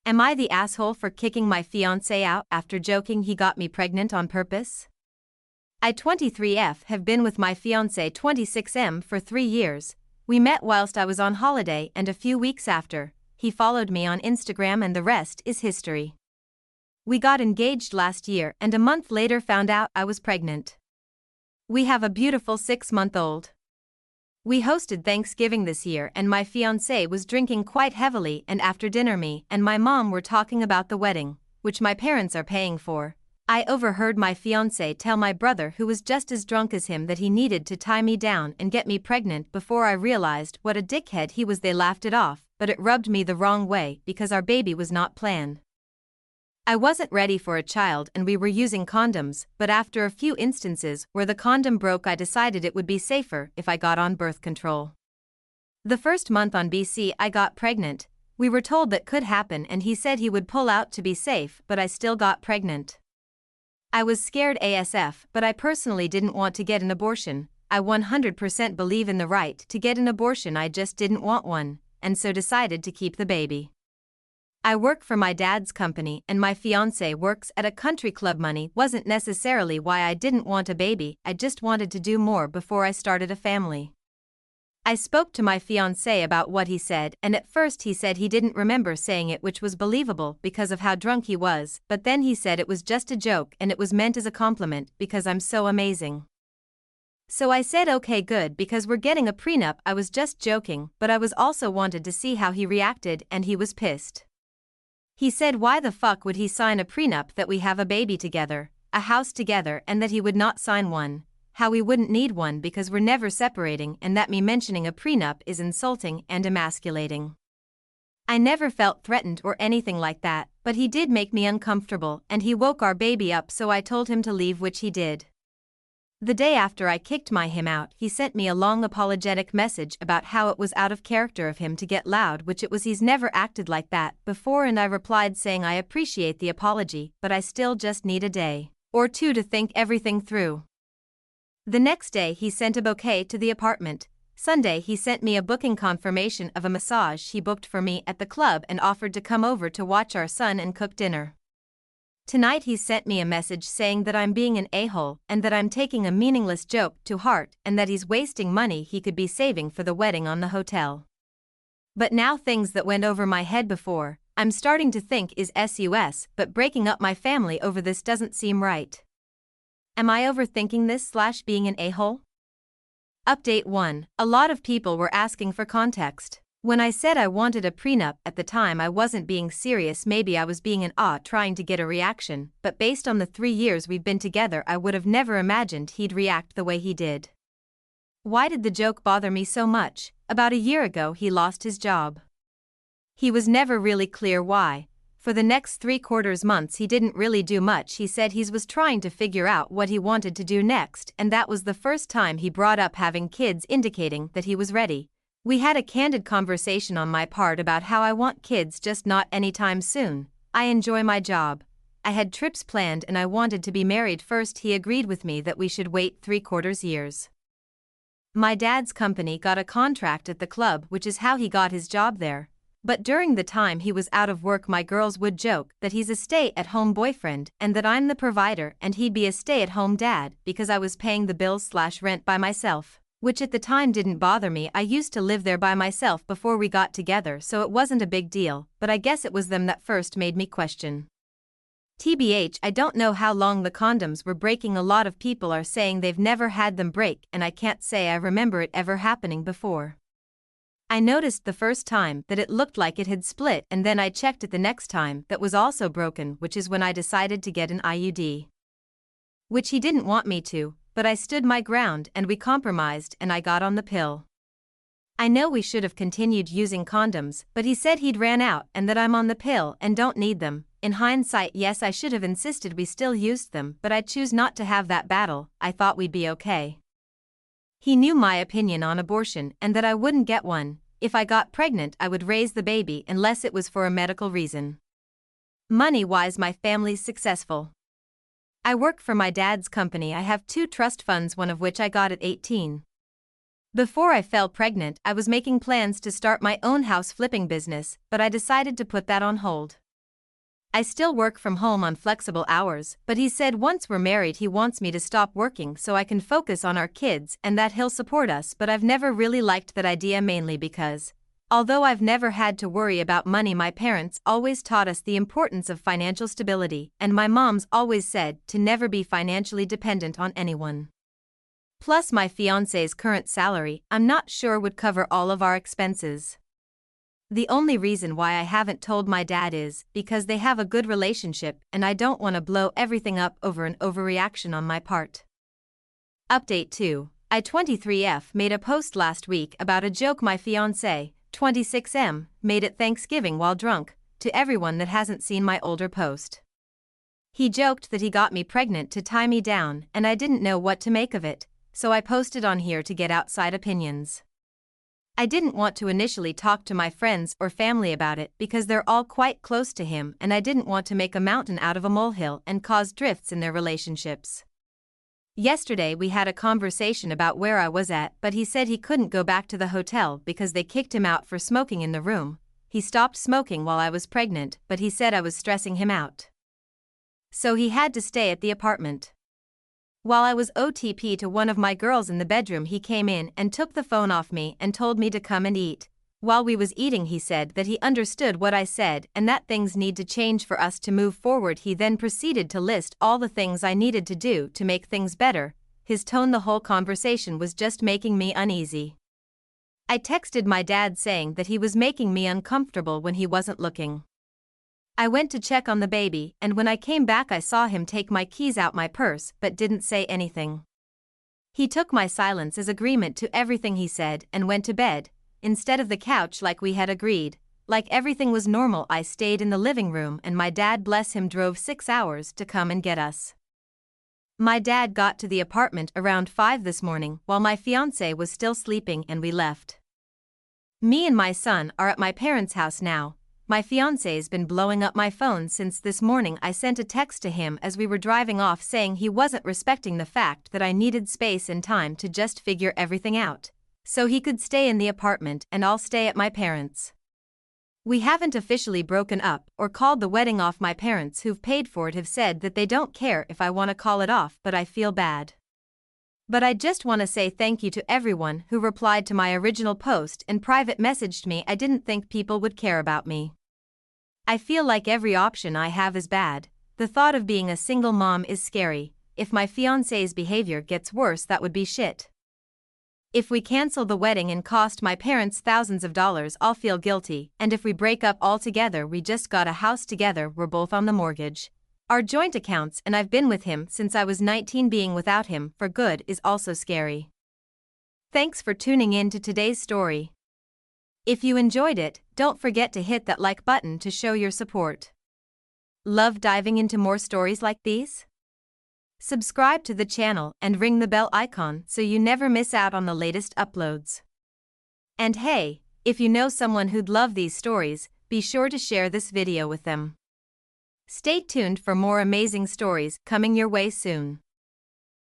Am I the asshole for kicking my fiancé out after joking he got me pregnant on purpose? I 23F have been with my fiancé 26M for 3 years. We met whilst I was on holiday and a few weeks after, he followed me on Instagram and the rest is history. We got engaged last year and a month later found out I was pregnant. We have a beautiful 6-month-old. We hosted Thanksgiving this year and my fiancé was drinking quite heavily, and after dinner me and my mom were talking about the wedding, which my parents are paying for. I overheard my fiancé tell my brother, who was just as drunk as him, that he needed to tie me down and get me pregnant before I realized what a dickhead he was. They laughed it off, but it rubbed me the wrong way because our baby was not planned. I wasn't ready for a child and we were using condoms, but after a few instances where the condom broke I decided it would be safer if I got on birth control. The first month on BC I got pregnant. We were told that could happen and he said he would pull out to be safe, but I still got pregnant. I was scared ASF, but I personally didn't want to get an abortion. I 100% believe in the right to get an abortion, I just didn't want one, and so decided to keep the baby. I work for my dad's company and my fiancé works at a country club. Money wasn't necessarily why I didn't want a baby, I just wanted to do more before I started a family. I spoke to my fiancé about what he said and at first he said he didn't remember saying it, which was believable because of how drunk he was, but then he said it was just a joke and it was meant as a compliment because I'm so amazing. So I said okay, good, because we're getting a prenup. I was just joking, but I was also wanted to see how he reacted and he was pissed. He said why the fuck would he sign a prenup that we have a baby together, a house together, and that he would not sign one, how we wouldn't need one because we're never separating, and that me mentioning a prenup is insulting and emasculating. I never felt threatened or anything like that, but he did make me uncomfortable and he woke our baby up, so I told him to leave, which he did. The day after I kicked him out, he sent me a long apologetic message about how it was out of character of him to get loud, which it was. He's never acted like that before, and I replied saying I appreciate the apology, but I still just need a day or two to think everything through. The next day he sent a bouquet to the apartment. Sunday he sent me a booking confirmation of a massage he booked for me at the club and offered to come over to watch our son and cook dinner. Tonight he sent me a message saying that I'm being an a-hole and that I'm taking a meaningless joke to heart and that he's wasting money he could be saving for the wedding on the hotel. But now things that went over my head before, I'm starting to think is sus, but breaking up my family over this doesn't seem right. Am I overthinking this / being an a-hole? Update 1. A lot of people were asking for context. When I said I wanted a prenup at the time I wasn't being serious. Maybe I was being an trying to get a reaction, but based on the 3 years we've been together I would have never imagined he'd react the way he did. Why did the joke bother me so much? About a year ago he lost his job. He was never really clear why. For the next 3/4 months he didn't really do much. He said he was trying to figure out what he wanted to do next, and that was the first time he brought up having kids, indicating that he was ready. We had a candid conversation on my part about how I want kids, just not anytime soon. I enjoy my job. I had trips planned and I wanted to be married first. He agreed with me that we should wait 3/4 years. My dad's company got a contract at the club, which is how he got his job there. But during the time he was out of work my girls would joke that he's a stay-at-home boyfriend and that I'm the provider and he'd be a stay-at-home dad because I was paying the bills / rent by myself. Which at the time didn't bother me. I used to live there by myself before we got together, so it wasn't a big deal, but I guess it was them that first made me question. TBH, I don't know how long the condoms were breaking. A lot of people are saying they've never had them break, and I can't say I remember it ever happening before. I noticed the first time that it looked like it had split, and then I checked it the next time that was also broken, which is when I decided to get an IUD. Which he didn't want me to, but I stood my ground and we compromised and I got on the pill. I know we should have continued using condoms, but he said he'd ran out and that I'm on the pill and don't need them. In hindsight, yes, I should have insisted we still used them, but I choose not to have that battle. I thought we'd be okay. He knew my opinion on abortion and that I wouldn't get one. If I got pregnant I would raise the baby unless it was for a medical reason. Money-wise my family's successful. I work for my dad's company. I have 2 trust funds, one of which I got at 18. Before I fell pregnant, I was making plans to start my own house flipping business, but I decided to put that on hold. I still work from home on flexible hours, but he said once we're married he wants me to stop working so I can focus on our kids and that he'll support us, but I've never really liked that idea, mainly because, although I've never had to worry about money, my parents always taught us the importance of financial stability, and my mom's always said to never be financially dependent on anyone. Plus my fiancé's current salary, I'm not sure would cover all of our expenses. The only reason why I haven't told my dad is because they have a good relationship and I don't want to blow everything up over an overreaction on my part. Update 2. I23F made a post last week about a joke my fiancé, 26M, made at Thanksgiving while drunk, to everyone that hasn't seen my older post. He joked that he got me pregnant to tie me down and I didn't know what to make of it, so I posted on here to get outside opinions. I didn't want to initially talk to my friends or family about it because they're all quite close to him and I didn't want to make a mountain out of a molehill and cause drifts in their relationships. Yesterday we had a conversation about where I was at, but he said he couldn't go back to the hotel because they kicked him out for smoking in the room. He stopped smoking while I was pregnant, but he said I was stressing him out. So he had to stay at the apartment. While I was OTP to one of my girls in the bedroom, he came in and took the phone off me and told me to come and eat. While we was eating he said that he understood what I said and that things need to change for us to move forward. He then proceeded to list all the things I needed to do to make things better. His tone the whole conversation was just making me uneasy. I texted my dad saying that he was making me uncomfortable when he wasn't looking. I went to check on the baby and when I came back I saw him take my keys out my purse but didn't say anything. He took my silence as agreement to everything he said and went to bed, instead of the couch like we had agreed. Like everything was normal, I stayed in the living room and my dad, bless him, drove 6 hours to come and get us. My dad got to the apartment around 5 this morning while my fiancé was still sleeping and we left. Me and my son are at my parents' house now. My fiancé's been blowing up my phone since this morning. I sent a text to him as we were driving off saying he wasn't respecting the fact that I needed space and time to just figure everything out, so he could stay in the apartment and I'll stay at my parents'. We haven't officially broken up or called the wedding off. My parents, who've paid for it, have said that they don't care if I want to call it off, but I feel bad. But I just want to say thank you to everyone who replied to my original post and private messaged me. I didn't think people would care about me. I feel like every option I have is bad. The thought of being a single mom is scary. If my fiancé's behavior gets worse, that would be shit. If we cancel the wedding and cost my parents thousands of dollars, I'll feel guilty, and if we break up altogether, we just got a house together, we're both on the mortgage. Our joint accounts, and I've been with him since I was 19. Being without him for good is also scary. Thanks for tuning in to today's story. If you enjoyed it, don't forget to hit that like button to show your support. Love diving into more stories like these? Subscribe to the channel and ring the bell icon so you never miss out on the latest uploads. And hey, if you know someone who'd love these stories, be sure to share this video with them. Stay tuned for more amazing stories coming your way soon.